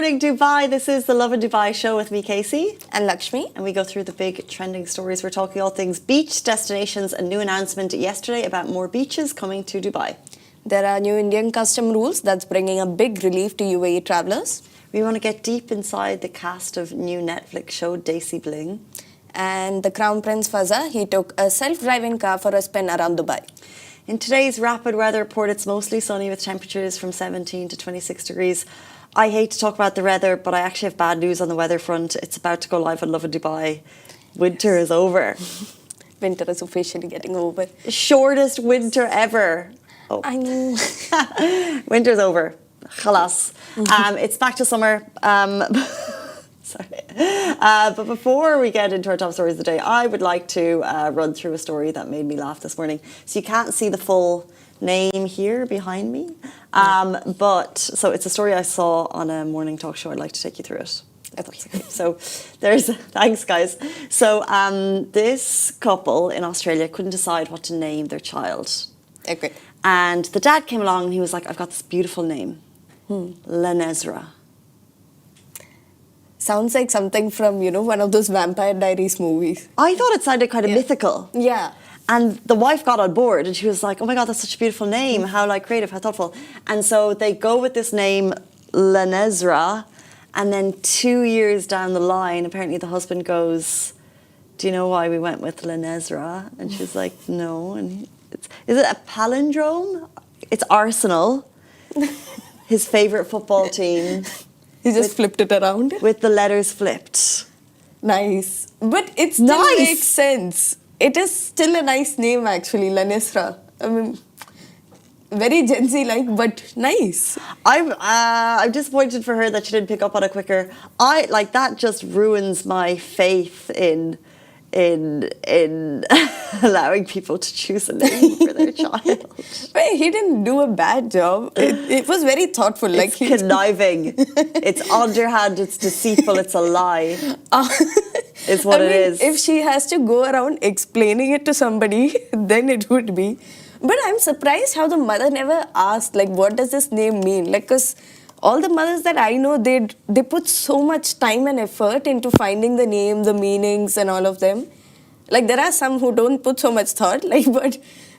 morning, Dubai. This is the Lovin Dubai Show with me, Casey. And Lakshmi. And we go through the big trending stories. We're talking all things beach, destinations, a new announcement yesterday about more beaches coming to Dubai. There are new Indian custom rules that's bringing a big relief to UAE travellers. We want to get deep inside the cast of new Netflix show Desi Bling. And the Crown Prince Fazza, he took a self-driving car for a spin around Dubai. In today's rapid weather report, it's mostly sunny with temperatures from 17 to 26 degrees. I hate to talk about the weather, but I actually have bad news on the weather front. It's about to go live on Lovin Dubai. Winter is over. Winter is officially getting over. Shortest winter ever. Oh. I know. Winter's over. Khalas. It's back to summer. Sorry. But before we get into our top stories of the day, I would like to run through a story that made me laugh this morning. So you can't see the full name here behind me. So it's a story I saw on a morning talk show. I'd like to take you through it. Okay. So thanks guys. So this couple in Australia couldn't decide what to name their child. Okay. And the dad came along and he was like, I've got this beautiful name. Lanezra. Sounds like something from, one of those Vampire Diaries movies. I thought it sounded kind of mythical. Yeah. And the wife got on board and she was like, oh my God, that's such a beautiful name. How creative, how thoughtful. And so they go with this name, Lanezra. And then 2 years down the line, apparently the husband goes, do you know why we went with Lanezra? And she's like, no. And is it a palindrome? It's Arsenal, his favourite football team. He just flipped it around. With the letters flipped. Nice. But it still makes sense. It is still a nice name actually, Lanezra. I mean, very Gen Z-like, but nice. I'm disappointed for her that she didn't pick up on it quicker. That just ruins my faith in allowing people to choose a name for their child. Wait, he didn't do a bad job. It was very thoughtful. It's conniving. It's underhand. It's deceitful. It's a lie. It's what it is. If she has to go around explaining it to somebody, then it would be. But I'm surprised how the mother never asked, what does this name mean? Because all the mothers that I know, they put so much time and effort into finding the name, the meanings and all of them. There are some who don't put so much thought, but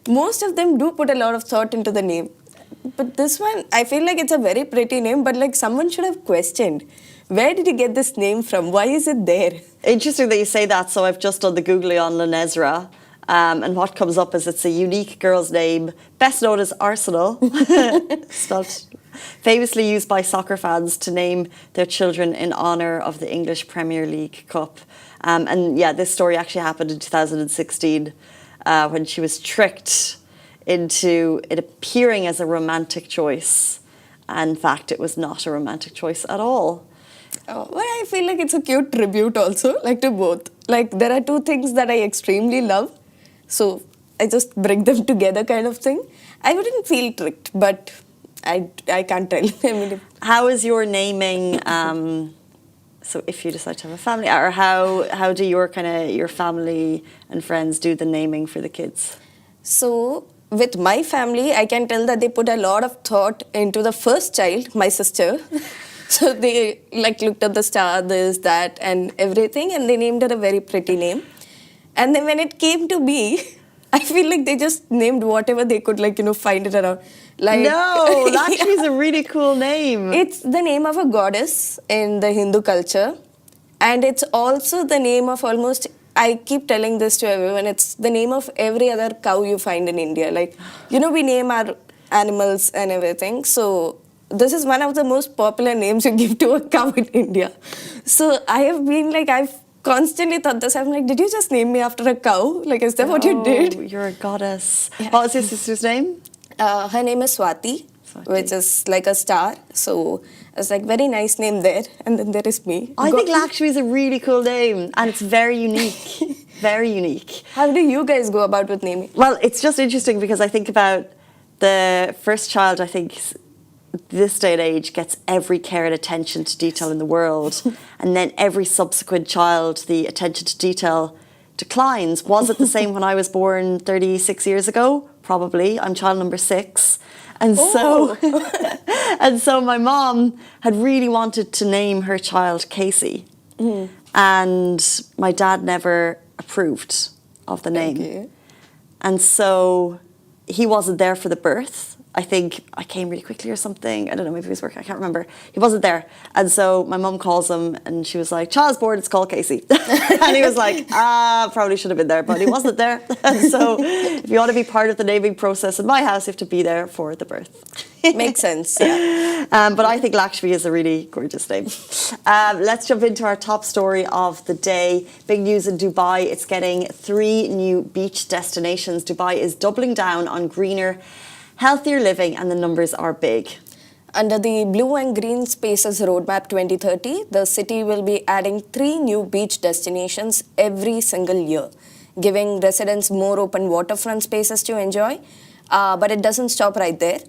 most of them do put a lot of thought into the name. But this one, I feel like it's a very pretty name, but someone should have questioned. Where did you get this name from? Why is it there? Interesting that you say that. So I've just done the Googly on Lanezra. And what comes up is it's a unique girl's name, best known as Arsenal. Spelled famously used by soccer fans to name their children in honour of the English Premier League Cup. This story actually happened in 2016 when she was tricked into it appearing as a romantic choice. And in fact, it was not a romantic choice at all. Oh, well, I feel like it's a cute tribute also, to both. There are two things that I extremely love. So I just bring them together kind of thing. I wouldn't feel tricked, but I can't tell. How is your naming, so if you decide to have a family, or how do your family and friends do the naming for the kids? So with my family, I can tell that they put a lot of thought into the first child, my sister. So they looked at the star, this, that and everything, and they named her a very pretty name. And then when it came to me, I feel like they just named whatever they could, find it around. No, Lakshmi's a really cool name. It's the name of a goddess in the Hindu culture. And it's also the name of I keep telling this to everyone, it's the name of every other cow you find in India. We name our animals and everything. So this is one of the most popular names you give to a cow in India. So I have been I've constantly thought this. I'm did you just name me after a cow? Is that what you did? You're a goddess. Yeah. What was your sister's name? Her name is Swati, which is like a star. So it's very nice name there. And then there is me. I think Lakshmi is a really cool name and it's very unique. Very unique. How do you guys go about with naming? Well, it's just interesting because I think about the first child, I think this day and age gets every care and attention to detail in the world. And then every subsequent child, the attention to detail declines. Was it the same when I was born 36 years ago? Probably. I'm child number 6. And so And so my mom had really wanted to name her child Casey. And my dad never approved of the name. Okay. And so he wasn't there for the birth. I think I came really quickly or something. I don't know, maybe he was working, I can't remember. He wasn't there. And so my mum calls him and she was like, child's born, it's called Casey. And he was like, probably should have been there, but he wasn't there. And so if you want to be part of the naming process in my house, you have to be there for the birth. Makes sense, yeah. But I think Lakshmi is a really gorgeous name. Let's jump into our top story of the day. Big news in Dubai. It's getting 3 new beach destinations. Dubai is doubling down on greener, healthier living, and the numbers are big. Under the Blue and Green Spaces Roadmap 2030, the city will be adding 3 new beach destinations every single year, giving residents more open waterfront spaces to enjoy. But it doesn't stop right there.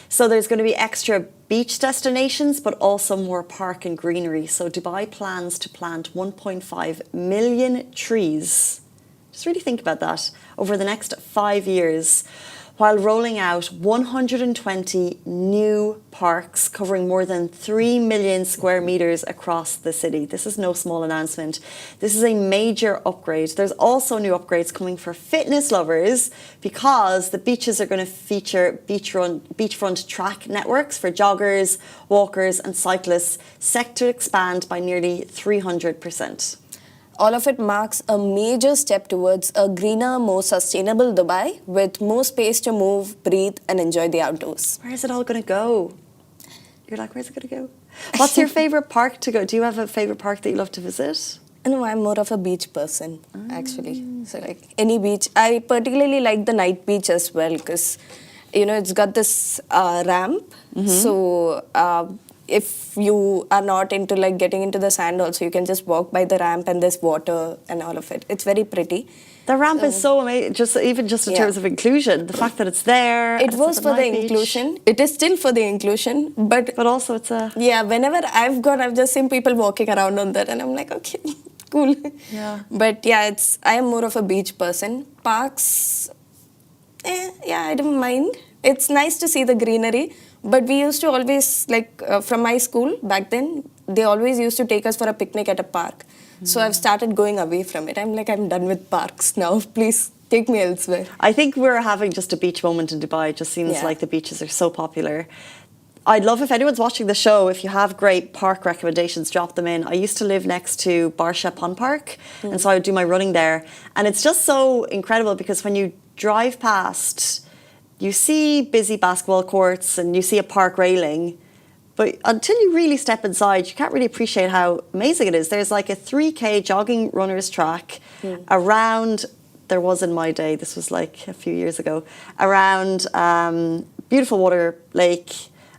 So there's going to be extra beach destinations, but also more park and greenery. So Dubai plans to plant 1.5 million trees. Just really think about that over the next 5 years, while rolling out 120 new parks covering more than 3 million square meters across the city. This is no small announcement. This is a major upgrade. There's also new upgrades coming for fitness lovers because the beaches are going to feature beachfront track networks for joggers, walkers and cyclists, set to expand by nearly 300%. All of it marks a major step towards a greener, more sustainable Dubai with more space to move, breathe, and enjoy the outdoors. Where is it all going to go? You're like, where's it going to go? What's your favourite park to go? Do you have a favourite park that you love to visit? No, I'm more of a beach person, actually. So, like, any beach. I particularly like the night beach as well because, you know, it's got this ramp. So, if you are not into like getting into the sand also, you can just walk by the ramp and there's water and all of it. It's very pretty. The ramp is so amazing, just in terms of inclusion. The fact that it's there. It was for the inclusion. It is still for the inclusion, but also it's a... Yeah, whenever I've just seen people walking around on that and I'm like, okay, cool. Yeah. But yeah, I am more of a beach person. Parks, yeah, I don't mind. It's nice to see the greenery. But we used to always, like, from my school back then, they always used to take us for a picnic at a park. So I've started going away from it. I'm like, I'm done with parks now. Please take me elsewhere. I think we're having just a beach moment in Dubai. It just seems like the beaches are so popular. I'd love if anyone's watching the show, if you have great park recommendations, drop them in. I used to live next to Barsha Pond Park, and so I would do my running there. And it's just so incredible because when you drive past, you see busy basketball courts and you see a park railing, but until you really step inside, you can't really appreciate how amazing it is. There's like a 3K jogging runners track around, there was in my day, this was like a few years ago, around beautiful water, lake,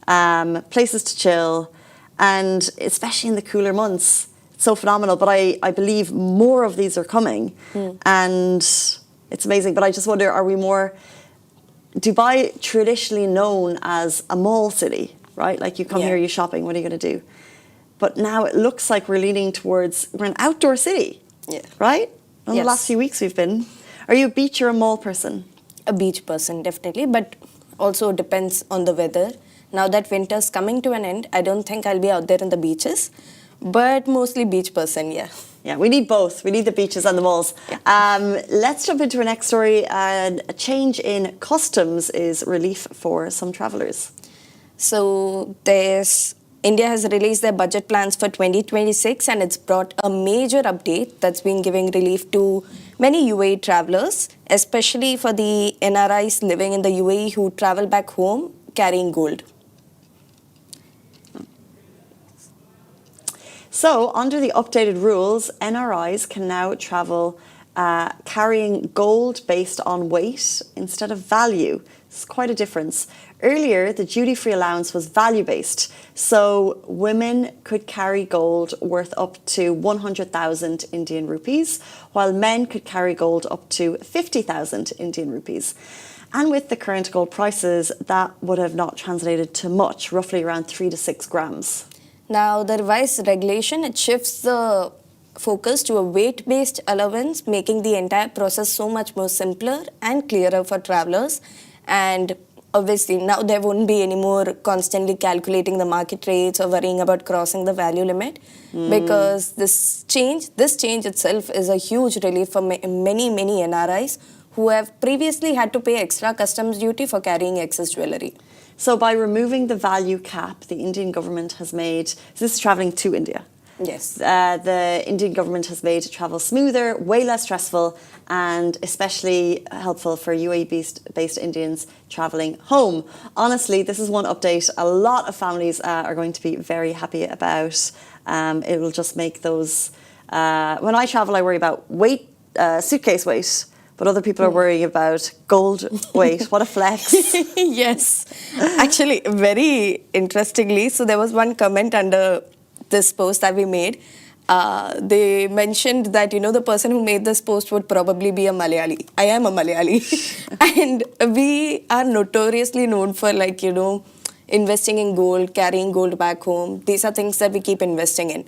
places to chill, and especially in the cooler months, it's so phenomenal. But I believe more of these are coming and it's amazing. But I just wonder, are we more... Dubai traditionally known as a mall city, right? Like you come here, you're shopping, what are you going to do? But now it looks like we're leaning towards, we're an outdoor city, right? In the last few weeks we've been. Are you a beach or a mall person? A beach person, definitely, but also depends on the weather. Now that winter's coming to an end, I don't think I'll be out there in the beaches, but mostly beach person, yeah. Yeah, we need both. We need the beaches and the malls. Let's jump into our next story. A change in customs is relief for some travellers. So India has released their budget plans for 2026 and it's brought a major update that's been giving relief to many UAE travellers, especially for the NRIs living in the UAE who travel back home carrying gold. So, under the updated rules, NRIs can now travel carrying gold based on weight instead of value. It's quite a difference. Earlier, the duty-free allowance was value-based, so women could carry gold worth up to 100,000 Indian rupees, while men could carry gold up to 50,000 Indian rupees. And with the current gold prices, that would have not translated to much, roughly around 3 to 6 grams. Now, the revised regulation, it shifts the focus to a weight-based allowance, making the entire process so much more simpler and clearer for travellers. And obviously now there won't be any more constantly calculating the market rates or worrying about crossing the value limit, because this change itself is a huge relief for many NRIs who have previously had to pay extra customs duty for carrying excess jewellery. So by removing the value cap, the Indian government has made, so this is travelling to India. Yes. The Indian government has made travel smoother, way less stressful, and especially helpful for UAE-based Indians travelling home. Honestly, this is one update a lot of families are going to be very happy about. It will just make those... when I travel, I worry about weight, suitcase weight, but other people are worrying about gold weight. What a flex. Yes. Actually, very interestingly, so there was one comment under this post that we made. They mentioned that, the person who made this post would probably be a Malayali. I am a Malayali. And we are notoriously known for, investing in gold, carrying gold back home. These are things that we keep investing in.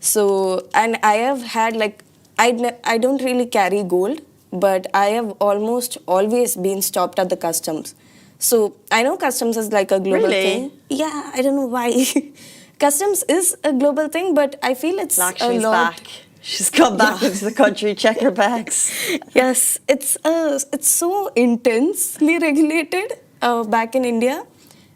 So, and I have had, I don't really carry gold, but I have almost always been stopped at the customs. So, I know customs is like a global thing. Yeah, I don't know why. Customs is a global thing, but I feel it's Lakshi's back. She's come back into the country, check her bags. Yes, it's so intensely regulated back in India.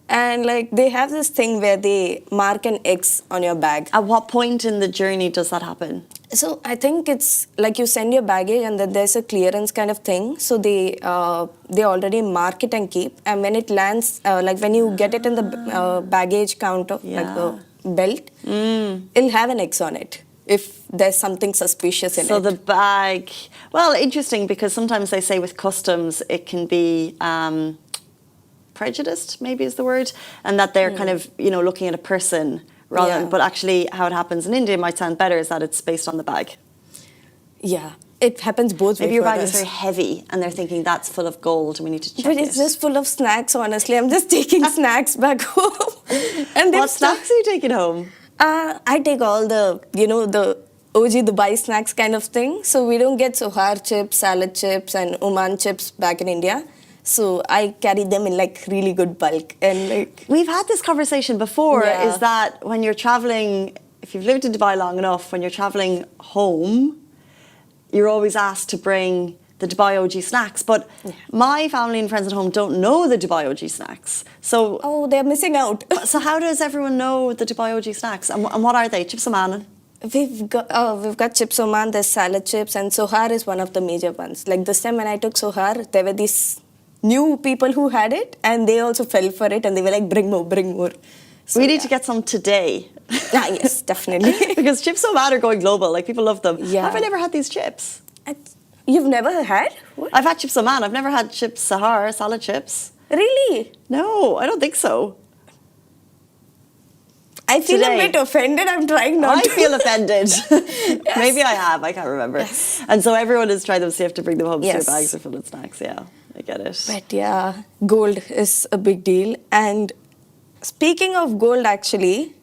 And they have this thing where they mark an X on your bag. At what point in the journey does that happen? So I think it's like you send your baggage and then there's a clearance kind of thing. So they already mark it and keep. And when it lands, when you get it in the baggage counter, the belt, it'll have an X on it if there's something suspicious in it. So the bag, well, interesting, because sometimes they say with customs it can be prejudiced, maybe is the word, and that they're kind of, looking at a person rather than, but actually how it happens in India might sound better is that it's based on the bag. Yeah, it happens both ways. Maybe your bag is very heavy and they're thinking that's full of gold and we need to check it. But it's just full of snacks, honestly. I'm just taking snacks back home. And what snacks are you taking home? I take all the, the OG Dubai snacks kind of thing. So we don't get Sohar chips, salad chips and Oman chips back in India. So I carry them in really good bulk. And we've had this conversation before, is that when you're traveling, if you've lived in Dubai long enough, when you're traveling home, you're always asked to bring the Dubai OG snacks. But my family and friends at home don't know the Dubai OG snacks. So they're missing out. So how does everyone know the Dubai OG snacks? And what are they? Chips Oman? We've got chips Oman, there's salad chips, and Sohar is one of the major ones. Like this time when I took Sohar, there were these new people who had it and they also fell for it and they were like, bring more, bring more. So, we need to get some today. Yes, definitely. Because chips Oman are going global, people love them. Yeah. Have I never had these chips? You've never had? What? I've had chips Oman, I've never had chips Sahar, salad chips. Really? No, I don't think so. I feel a bit offended. I'm trying not to. I feel offended. Yes. Maybe I have. I can't remember. Yes. And so everyone is trying them, so you have to bring them home. So Yes. your bags are full of snacks. Yeah, I get it. But yeah, gold is a big deal. And speaking of gold, actually,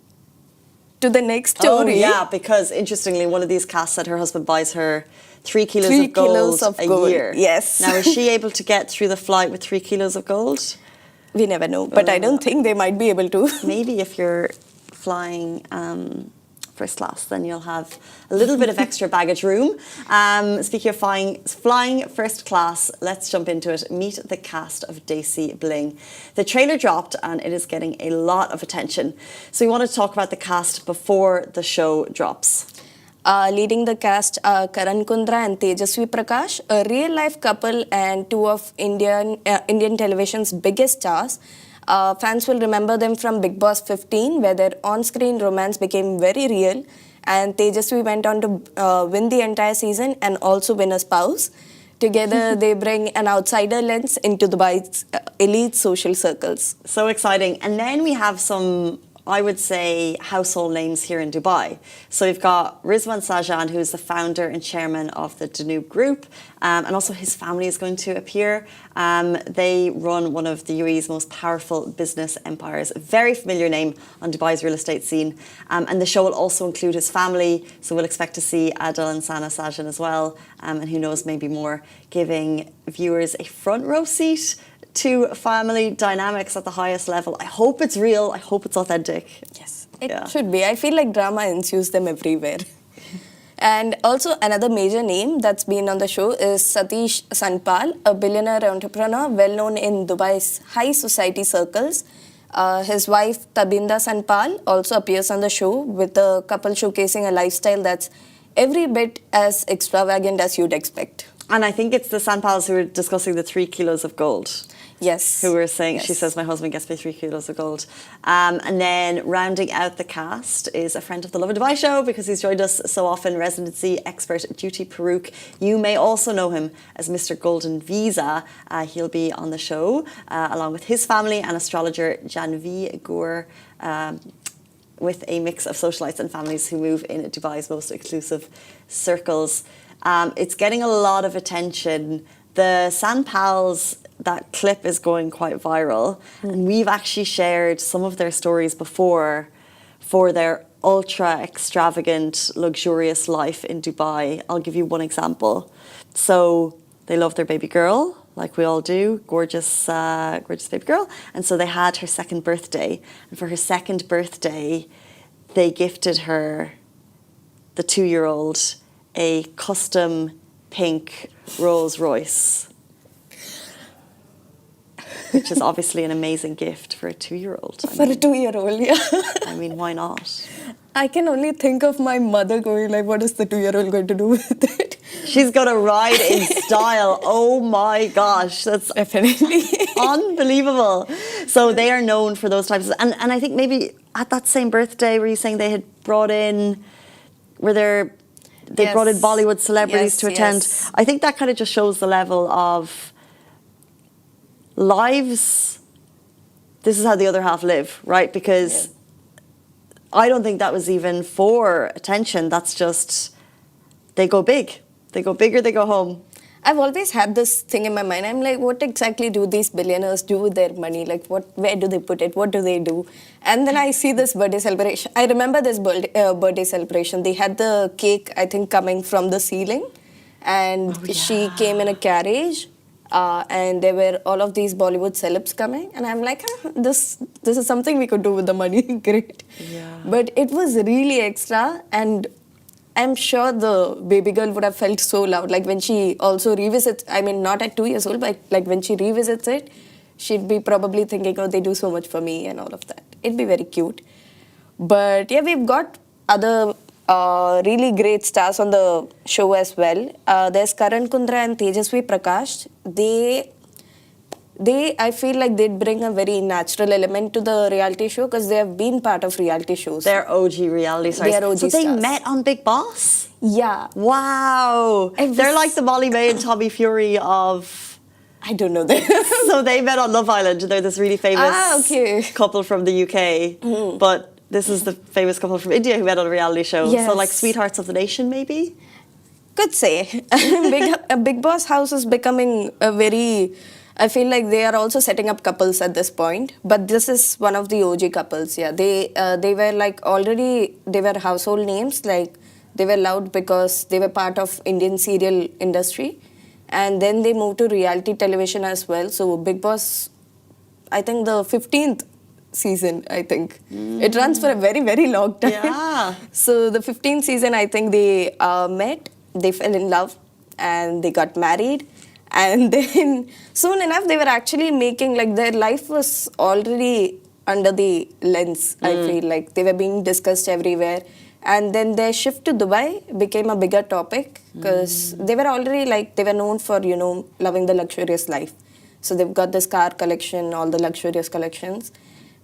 to the next story. Oh, yeah, because interestingly, one of these casts said her husband buys her 3 kilos of gold 3 kilos of a gold. year. Yes. Now, is she able to get through the flight with 3 kilos of gold? We never know. But I don't think they might be able to. Maybe if you're flying first class, then you'll have a little bit of extra baggage room. Speaking of flying first class, let's jump into it. Meet the cast of Desi Bling. The trailer dropped and it is getting a lot of attention. So we want to talk about the cast before the show drops. Leading the cast are Karan Kundra and Tejasvi Prakash, a real-life couple and two of Indian television's biggest stars. Fans will remember them from Big Boss 15, where their on-screen romance became very real, and Tejasvi went on to win the entire season and also win a spouse. Together, they bring an outsider lens into Dubai's elite social circles. So exciting. And then we have some, I would say, household names here in Dubai. So we've got Rizwan Sajan, who is the founder and chairman of the Danube Group, and also his family is going to appear. They run one of the UAE's most powerful business empires, a very familiar name on Dubai's real estate scene. And the show will also include his family, so we'll expect to see Adil and Sana Sajan as well, and who knows, maybe more, giving viewers a front row seat to family dynamics at the highest level. I hope it's real. I hope it's authentic. Yes, it should be. I feel like drama ensues them everywhere. And also another major name that's been on the show is Satish Sanpal, a billionaire entrepreneur well known in Dubai's high society circles. His wife Tabinda Sanpal also appears on the show, with the couple showcasing a lifestyle that's every bit as extravagant as you'd expect. And I think it's the Sanpals who were discussing the 3 kilos of gold. Yes. Who were saying, yes. She says, my husband gets me 3 kilos of gold. And then rounding out the cast is a friend of the Lovin Dubai Show, because he's joined us so often, residency expert Duty Peruke. You may also know him as Mr. Golden Visa. He'll be on the show along with his family and astrologer Janvi Gour, with a mix of socialites and families who move in Dubai's most exclusive circles. It's getting a lot of attention. The Sanpals, that clip is going quite viral, and we've actually shared some of their stories before for their ultra extravagant, luxurious life in Dubai. I'll give you one example. So they love their baby girl, like we all do, gorgeous baby girl. And so they had her second birthday, and for her second birthday, they gifted her, the 2-year-old, a custom pink Rolls Royce, which is obviously an amazing gift for a 2-year-old. For a 2-year-old, yeah. I mean, why not? I can only think of my mother going like, what is the 2-year-old going to do with it? She's going to ride in style. Oh my gosh, that's definitely unbelievable. So they are known for those types of, and I think maybe at that same birthday, were you saying they had brought in, they brought in Bollywood celebrities to attend. Yes. I think that kind of just shows the level of lives. This is how the other half live, right? Because I don't think that was even for attention. That's just, they go big. They go big or they go home. I've always had this thing in my mind. I'm like, what exactly do these billionaires do with their money? Like, where do they put it? What do they do? And then I see this birthday celebration. I remember this birthday celebration. They had the cake, I think, coming from the ceiling. And she came in a carriage. And there were all of these Bollywood celebs coming. And I'm like, this is something we could do with the money. Great. Yeah. But it was really extra. And I'm sure the baby girl would have felt so loud. Like when she also revisits, I mean, not at 2 years old, but like when she revisits it, she'd be probably thinking, oh, they do so much for me and all of that. It'd be very cute. But yeah, we've got other really great stars on the show as well. There's Karan Kundra and Tejasvi Prakash. I feel like they'd bring a very natural element to the reality show because they have been part of reality shows. They're OG reality stars. They're OG so they stars. met on Big Boss? Yeah. Wow. They're like the Molly May and Tommy Fury of... I don't know that. So they met on Love Island. They're this really famous couple from the UK. Mm-hmm. But this is the famous couple from India who met on a reality show. Yes. So like Sweethearts of the Nation, maybe? Could say. Big Boss house is becoming a very... I feel like they are also setting up couples at this point. But this is one of the OG couples, yeah. They were like already... They were household names. Like they were loved because they were part of Indian serial industry. And then they moved to reality television as well. So Big Boss, I think the 15th season, I think. It runs for a very, very long time. Yeah. So the 15th season, I think they met, they fell in love, and they got married. And then soon enough, they were actually making, like their life was already under the lens, I feel like. They were being discussed everywhere. And then their shift to Dubai became a bigger topic because they were already like, they were known for, you know, loving the luxurious life. So they've got this car collection, all the luxurious collections.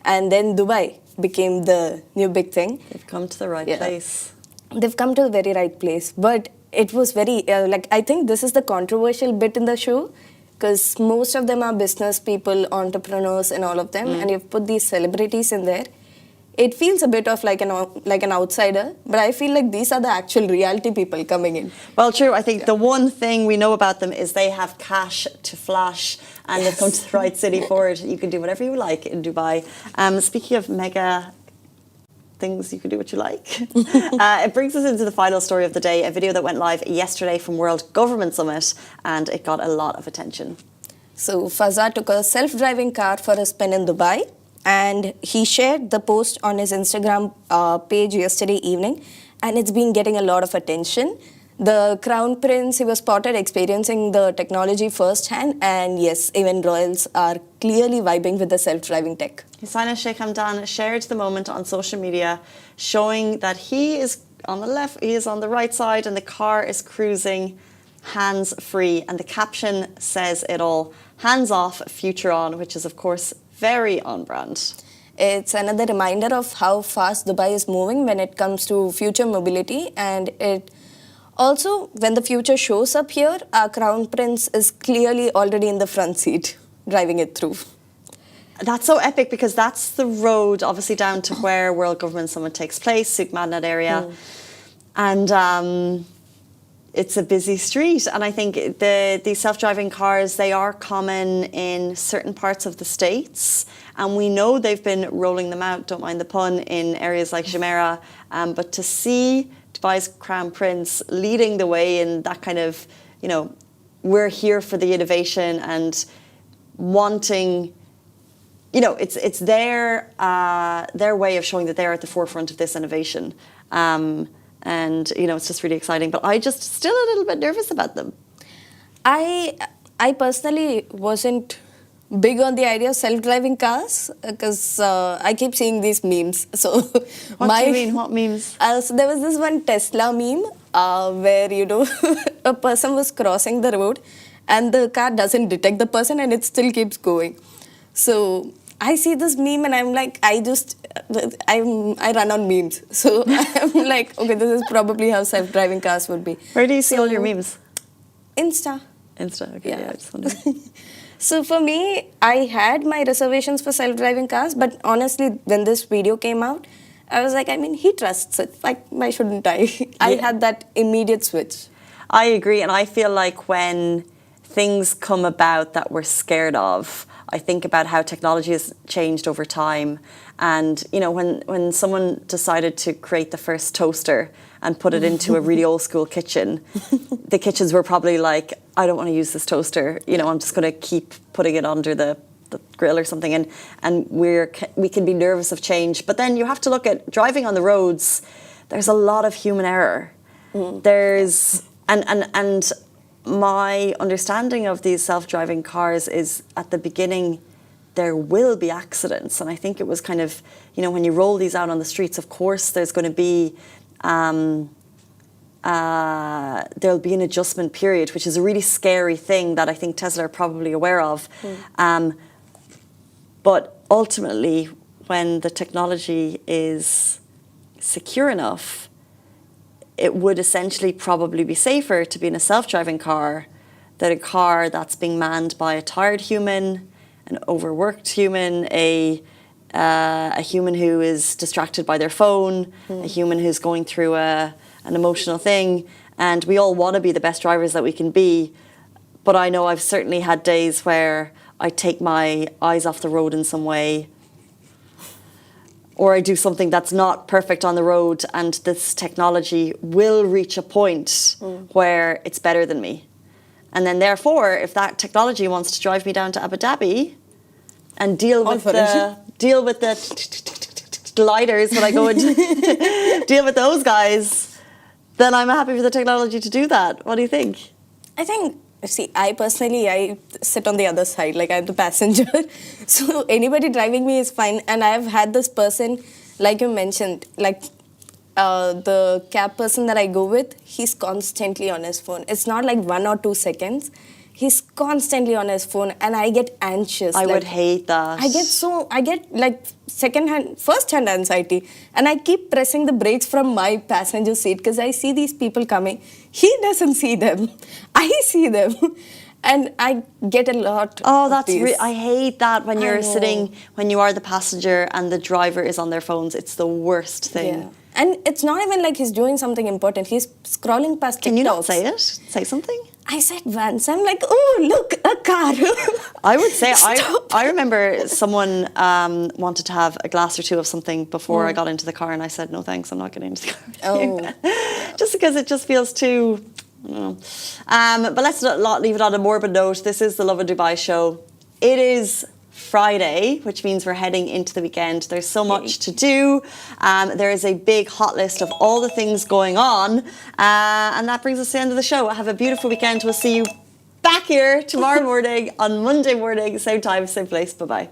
And then Dubai became the new big thing. They've come to the right place. They've come to the very right place. But it was very, I think this is the controversial bit in the show because most of them are business people, entrepreneurs and all of them. And you've put these celebrities in there. It feels a bit of like an outsider, but I feel like these are the actual reality people coming in. Well, true. I think the one thing we know about them is they have cash to flash and they've come to the right city for it. You can do whatever you like in Dubai. Speaking of mega things, you can do what you like. It brings us into the final story of the day, a video that went live yesterday from World Government Summit, and it got a lot of attention. So Fazza took a self-driving car for a spin in Dubai, and he shared the post on his Instagram page yesterday evening, and it's been getting a lot of attention. The Crown Prince, he was spotted experiencing the technology firsthand, and yes, even royals are clearly vibing with the self-driving tech. His Highness Sheikh Hamdan shared the moment on social media, showing that he is on the left, he is on the right side, and the car is cruising hands-free. And the caption says it all: hands off, future on, which is, of course, very on brand. It's another reminder of how fast Dubai is moving when it comes to future mobility, and it also, when the future shows up here, our Crown Prince is clearly already in the front seat, driving it through. That's so epic, because that's the road, obviously, down to where World Government Summit takes place, Souk Madinat area. And it's a busy street. And I think these self-driving cars, they are common in certain parts of the States. And we know they've been rolling them out, don't mind the pun, in areas like Jumeirah. But to see Dubai's Crown Prince leading the way in that kind of, we're here for the innovation and wanting, it's their way of showing that they're at the forefront of this innovation. And, it's just really exciting. But I just still a little bit nervous about them. I personally wasn't big on the idea of self-driving cars because I keep seeing these memes. So what do you mean? What memes? So there was this one Tesla meme where, a person was crossing the road and the car doesn't detect the person and it still keeps going. So I see this meme and I'm like, I run on memes. So I'm like, okay, this is probably how self-driving cars would be. Where do you see all your memes? Insta. Insta, okay, yeah I just wondered. So for me, I had my reservations for self-driving cars, but honestly, when this video came out, I was like, he trusts it. Why shouldn't I? I had that immediate switch. I agree, and I feel like when things come about that we're scared of, I think about how technology has changed over time. And, when someone decided to create the first toaster and put it into a really old school kitchen, the kitchens were probably like, I don't want to use this toaster. I'm just going to keep putting it under the grill or something. And we can be nervous of change. But then you have to look at driving on the roads. There's a lot of human error. There's, and my understanding of these self-driving cars is at the beginning, there will be accidents. And I think it was kind of, when you roll these out on the streets, of course, there's going to be, there'll be an adjustment period, which is a really scary thing that I think Tesla are probably aware of. But ultimately, when the technology is secure enough, it would essentially probably be safer to be in a self-driving car than a car that's being manned by a tired human, an overworked human, a human who is distracted by their phone, a human who's going through an emotional thing. And we all want to be the best drivers that we can be. But I know I've certainly had days where I take my eyes off the road in some way, or I do something that's not perfect on the road, and this technology will reach a point where it's better than me. And then therefore, if that technology wants to drive me down to Abu Dhabi and deal with the gliders when I go and deal with those guys, then I'm happy for the technology to do that. What do you think? I think, I personally sit on the other side, like I'm the passenger. So anybody driving me is fine. And I've had this person, like you mentioned, the cab person that I go with, he's constantly on his phone. It's not like 1 or 2 seconds. He's constantly on his phone and I get anxious. I would hate that. I get first-hand anxiety, and I keep pressing the brakes from my passenger seat because I see these people coming. He doesn't see them. I see them. And I get a lot of these. I hate that when you're sitting, when you are the passenger and the driver is on their phones. It's the worst thing. Yeah. And it's not even like he's doing something important. He's scrolling past TikToks. Can you not say it? Say something? I said once, I'm like, oh, look, a car. I would say, I remember someone wanted to have a glass or two of something before I got into the car, and I said, no thanks, I'm not getting into the car. Oh. Just because it just feels too But let's not leave it on a morbid note. This is the Lovin Dubai show. It is Friday, which means we're heading into the weekend. There's so much to do. There is a big hot list of all the things going on. And that brings us to the end of the show. Have a beautiful weekend. We'll see you back here tomorrow morning on Monday morning, same time, same place. Bye-bye.